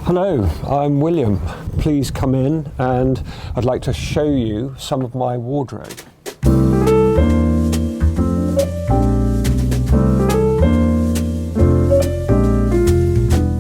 Hello, I'm William. Please come in and I'd like to show you some of my wardrobe.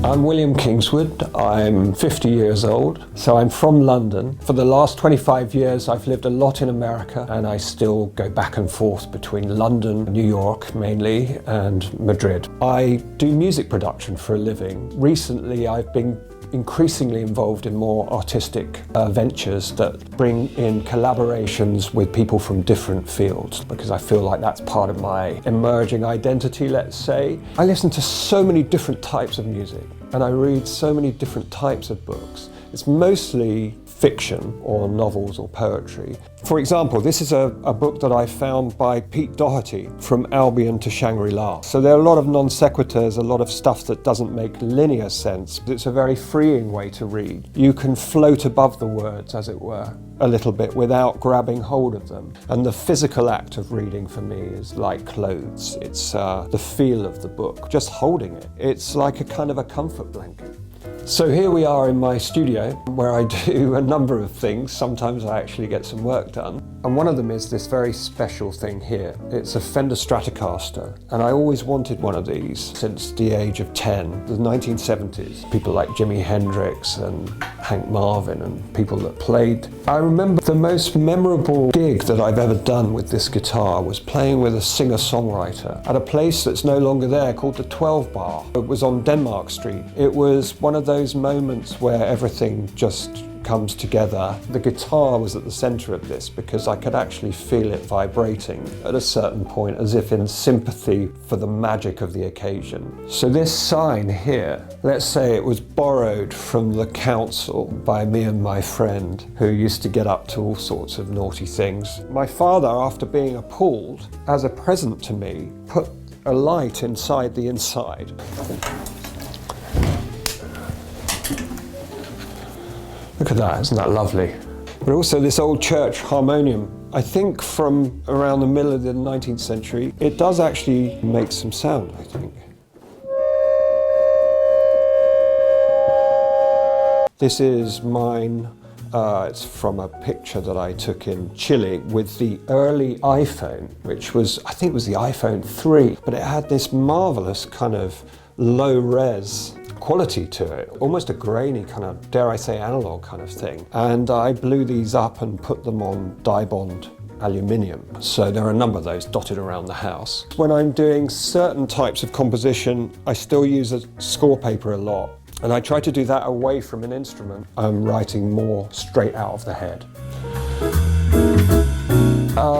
I'm William Kingswood. I'm 50 years old, so I'm from London. For the last 25 years I've lived a lot in America, and I still go back and forth between London, New York mainly, and Madrid. I do music production for a living. Recently I've been increasingly involved in more artistic ventures that bring in collaborations with people from different fields, because I feel like that's part of my emerging identity, let's say. I listen to so many different types of music and I read so many different types of books. It's mostly fiction or novels or poetry. For example, this is a book that I found by Pete Doherty, From Albion to Shangri-La. So there are a lot of non sequiturs, a lot of stuff that doesn't make linear sense. It's a very freeing way to read. You can float above the words, as it were, a little bit without grabbing hold of them. And the physical act of reading for me is like clothes. It's the feel of the book, just holding it. It's like a kind of a comfort blanket. So here we are in my studio where I do a number of things. Sometimes I actually get some work done. And one of them is this very special thing here. It's a Fender Stratocaster, and I always wanted one of these since the age of 10, the 1970s. People like Jimi Hendrix and Hank Marvin and people that played. I remember the most memorable gig that I've ever done with this guitar was playing with a singer-songwriter at a place that's no longer there called the 12 Bar. It was on Denmark Street. It was one of those moments where everything just comes together. The guitar was at the center of this because I could actually feel it vibrating at a certain point, as if in sympathy for the magic of the occasion. So this sign here, let's say it was borrowed from the council by me and my friend, who used to get up to all sorts of naughty things. My father, after being appalled, as a present to me, put a light inside the inside. Look at that, isn't that lovely? But also this old church harmonium, I think from around the middle of the 19th century, it does actually make some sound, I think. This is mine. It's from a picture that I took in Chile with the early iPhone, which was, I think it was the iPhone 3, but it had this marvelous kind of low-res quality to it, almost a grainy kind of, dare I say, analog kind of thing. And I blew these up and put them on Dibond aluminium. So there are a number of those dotted around the house. When I'm doing certain types of composition, I still use a score paper a lot. And I try to do that away from an instrument. I'm writing more straight out of the head.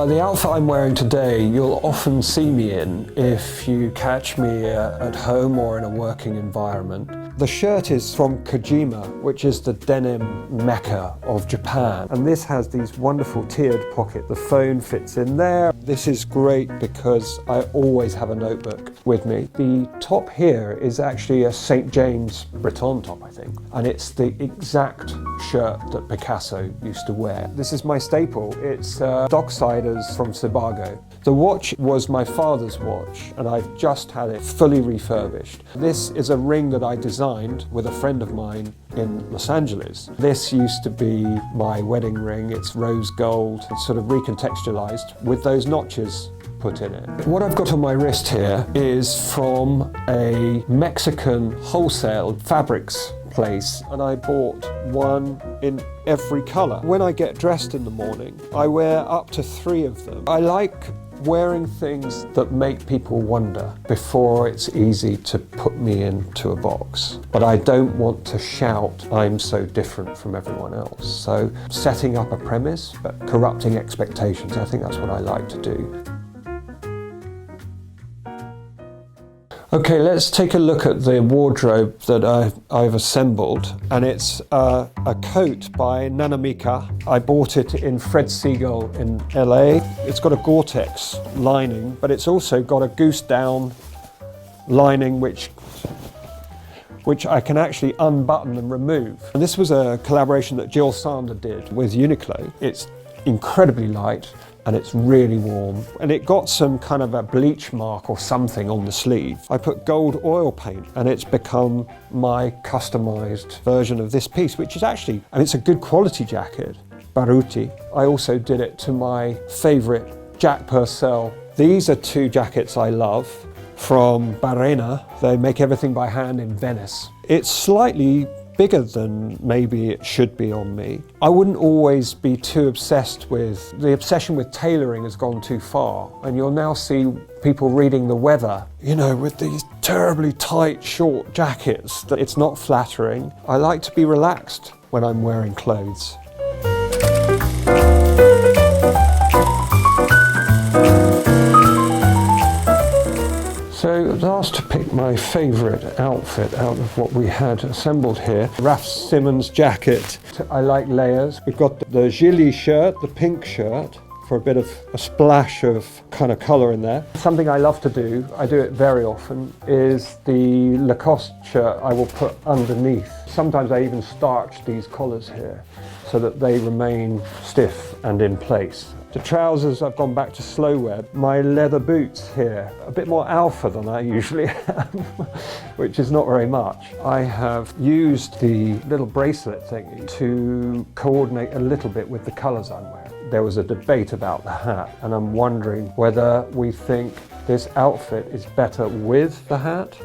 The outfit I'm wearing today, you'll often see me in if you catch me at home or in a working environment. The shirt is from Kojima, which is the denim mecca of Japan. And this has these wonderful tiered pockets. The phone fits in there. This is great because I always have a notebook with me. The top here is actually a St. James Breton top, I think. And it's the exact shirt that Picasso used to wear. This is my staple. It's Docksiders from Sebago. The watch was my father's watch, and I've just had it fully refurbished. This is a ring that I designed with a friend of mine in Los Angeles. This used to be my wedding ring. It's rose gold. It's sort of recontextualized with those notches put in it. What I've got on my wrist here is from a Mexican wholesale fabrics place, and I bought one in every colour. When I get dressed in the morning, I wear up to 3 of them. I like wearing things that make people wonder before it's easy to put me into a box. But I don't want to shout, I'm so different from everyone else. So setting up a premise, but corrupting expectations, I think that's what I like to do. Okay, let's take a look at the wardrobe that I've assembled, and it's a coat by Nanamika. I bought it in Fred Segal in LA. It's got a Gore-Tex lining, but it's also got a goose down lining which I can actually unbutton and remove. And this was a collaboration that Jill Sander did with Uniqlo. It's incredibly light, and it's really warm. And it got some kind of a bleach mark or something on the sleeve. I put gold oil paint and it's become my customized version of this piece, which is actually, and it's a good quality jacket, Baruti. I also did it to my favorite Jack Purcell. These are two jackets I love from Barena. They make everything by hand in Venice. It's slightly bigger than maybe it should be on me. I wouldn't always be too obsessed with, the obsession with tailoring has gone too far, and you'll now see people reading the weather, you know, with these terribly tight, short jackets, that it's not flattering. I like to be relaxed when I'm wearing clothes. So I was asked to pick my favourite outfit out of what we had assembled here. Raf Simons jacket. I like layers. We've got the Gilly shirt, the pink shirt, for a bit of a splash of kind of colour in there. Something I love to do, I do it very often, is the Lacoste shirt I will put underneath. Sometimes I even starch these collars here so that they remain stiff and in place. The trousers, I've gone back to slow wear. My leather boots here, a bit more alpha than I usually have, which is not very much. I have used the little bracelet thingy to coordinate a little bit with the colours I'm wearing. There was a debate about the hat, and I'm wondering whether we think this outfit is better with the hat,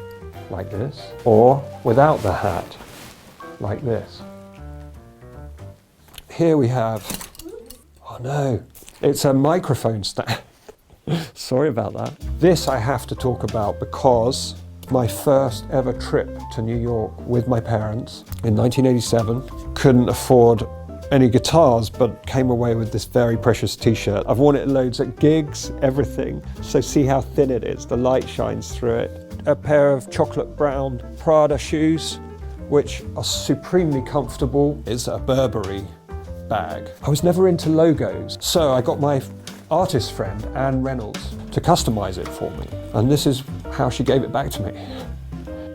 like this, or without the hat, like this. Here we have, oh no, it's a microphone stand. Sorry about that. This I have to talk about because my first ever trip to New York with my parents in 1987, couldn't afford any guitars, but came away with this very precious t-shirt. I've worn it loads at gigs, everything. So see how thin it is, the light shines through it. A pair of chocolate brown Prada shoes, which are supremely comfortable. It's a Burberry bag. I was never into logos, so I got my artist friend, Anne Reynolds, to customize it for me. And this is how she gave it back to me.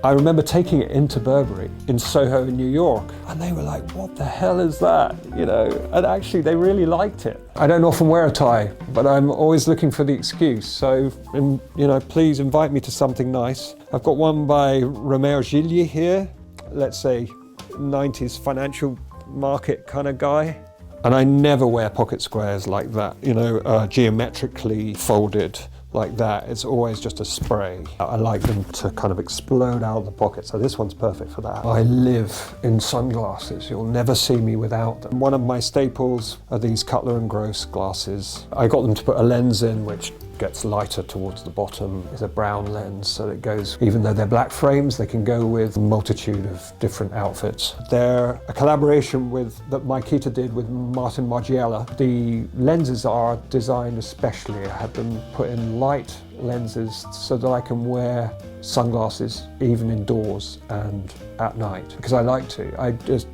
I remember taking it into Burberry in Soho in New York, and they were like, what the hell is that? You know, and actually they really liked it. I don't often wear a tie, but I'm always looking for the excuse. So, you know, please invite me to something nice. I've got one by Romeo Gillier here, let's say 90s financial market kind of guy. And I never wear pocket squares like that, you know, geometrically folded like that. It's always just a spray. I like them to kind of explode out of the pocket, so this one's perfect for that. I live in sunglasses. You'll never see me without them. One of my staples are these Cutler & Gross glasses. I got them to put a lens in which gets lighter towards the bottom. It's a brown lens, so it goes, even though they're black frames, they can go with a multitude of different outfits. They're a collaboration that Maikita did with Martin Margiela. The lenses are designed especially. I had them put in light lenses so that I can wear sunglasses even indoors and at night, because I like to.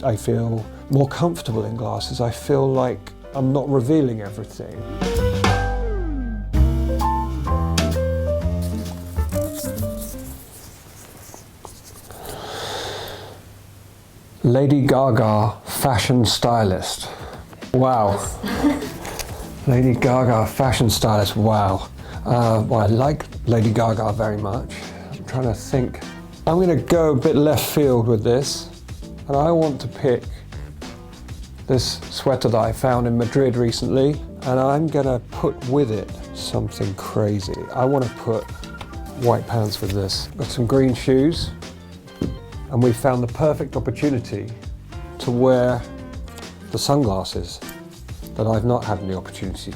I feel more comfortable in glasses. I feel like I'm not revealing everything. Lady Gaga, fashion stylist. Wow. Lady Gaga, fashion stylist, wow. Well, I like Lady Gaga very much. I'm trying to think. I'm going to go a bit left field with this, and I want to pick this sweater that I found in Madrid recently, and I'm going to put with it something crazy. I want to put white pants with this. Got some green shoes. And we found the perfect opportunity to wear the sunglasses that I've not had the opportunity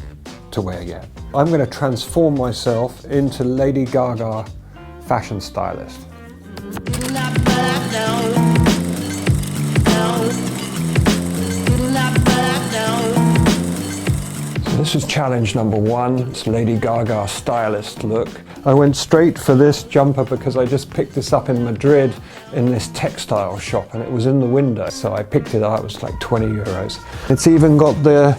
to wear yet. I'm going to transform myself into Lady Gaga fashion stylist. So this is challenge number one. It's Lady Gaga stylist look. I went straight for this jumper because I just picked this up in Madrid in this textile shop, and it was in the window. So I picked it up, it was like 20 euros. It's even got the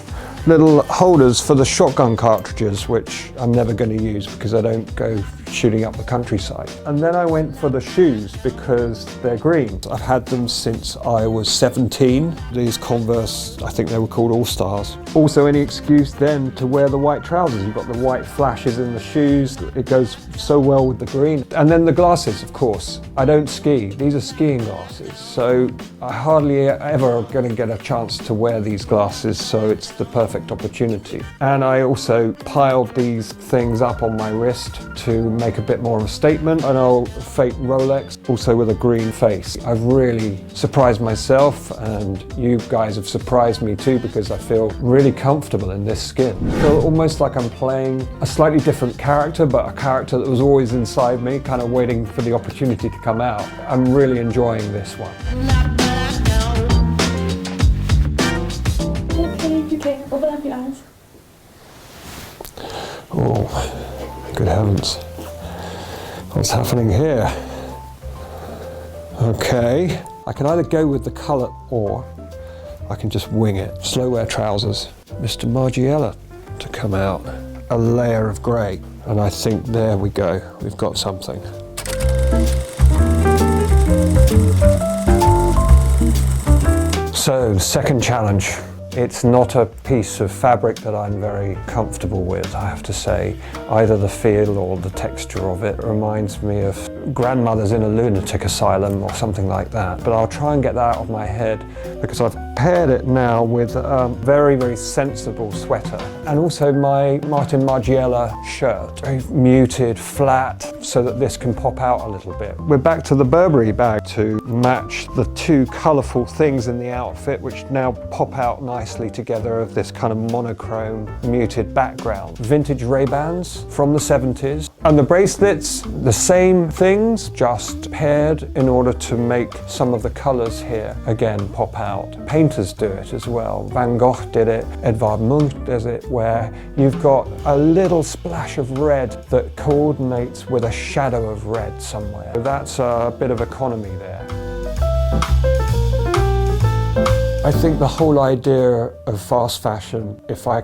little holders for the shotgun cartridges, which I'm never going to use because I don't go shooting up the countryside. And then I went for the shoes because they're green. I've had them since I was 17. These Converse, I think they were called All-Stars. Also any excuse then to wear the white trousers. You've got the white flashes in the shoes. It goes so well with the green. And then the glasses, of course. I don't ski. These are skiing glasses. So I hardly ever going to get a chance to wear these glasses, so it's the perfect opportunity. And I also piled these things up on my wrist to make a bit more of a statement. An old fake Rolex, also with a green face. I've really surprised myself, and you guys have surprised me too, because I feel really comfortable in this skin. I feel almost like I'm playing a slightly different character, but a character that was always inside me, kind of waiting for the opportunity to come out. I'm really enjoying this one. Okay, open up your eyes. Oh, good heavens. What's happening here? Okay. I can either go with the colour or I can just wing it. Slow wear trousers. Mr. Margiela to come out. A layer of grey. And I think there we go. We've got something. So, second challenge. It's not a piece of fabric that I'm very comfortable with, I have to say. Either the feel or the texture of it reminds me of grandmothers in a lunatic asylum or something like that. But I'll try and get that out of my head because I've paired it now with a very, very sensible sweater. And also my Martin Margiela shirt, very muted, flat, so that this can pop out a little bit. We're back to the Burberry bag to match the two colourful things in the outfit, which now pop out nicely together of this kind of monochrome, muted background. Vintage Ray-Bans from the 70s. And the bracelets, the same things, just paired in order to make some of the colours here, again, pop out. Painters do it as well. Van Gogh did it, Edvard Munch does it, where you've got a little splash of red that coordinates with a shadow of red somewhere. That's a bit of economy there. I think the whole idea of fast fashion, if I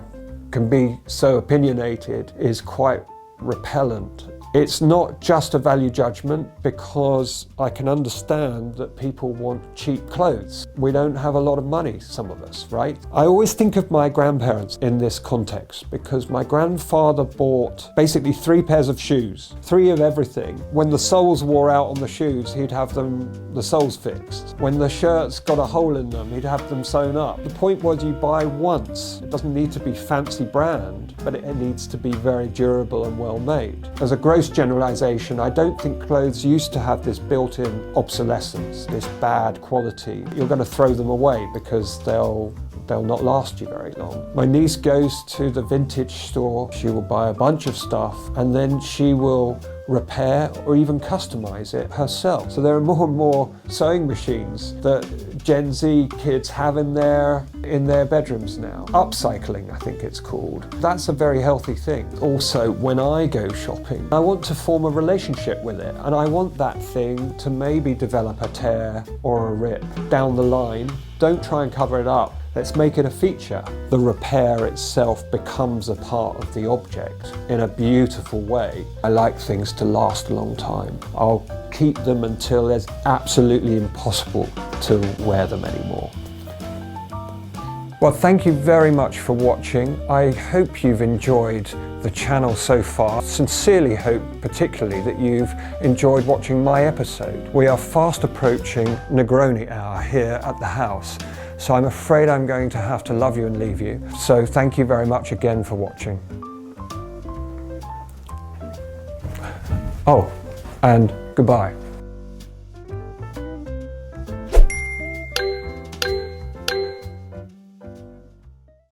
can be so opinionated, is quite repellent. It's not just a value judgment, because I can understand that people want cheap clothes. We don't have a lot of money, some of us, right? I always think of my grandparents in this context, because my grandfather bought basically 3 pairs of shoes, 3 of everything. When the soles wore out on the shoes, he'd have the soles fixed. When the shirts got a hole in them, he'd have them sewn up. The point was, you buy once. It doesn't need to be fancy brand, but it needs to be very durable and well made. As a gross generalization, I don't think clothes used to have this built-in obsolescence, this bad quality. You're going to throw them away because they'll not last you very long. My niece goes to the vintage store. She will buy a bunch of stuff and then she will repair or even customize it herself. So there are more and more sewing machines that Gen Z kids have in their bedrooms now. Upcycling, I think it's called. That's a very healthy thing. Also, when I go shopping, I want to form a relationship with it, and I want that thing to maybe develop a tear or a rip down the line. Don't try and cover it up. Let's make it a feature. The repair itself becomes a part of the object in a beautiful way. I like things to last a long time. I'll keep them until it's absolutely impossible to wear them anymore. Well, thank you very much for watching. I hope you've enjoyed the channel so far. Sincerely hope particularly that you've enjoyed watching my episode. We are fast approaching Negroni hour here at the house, so I'm afraid I'm going to have to love you and leave you. So thank you very much again for watching. Oh, and goodbye.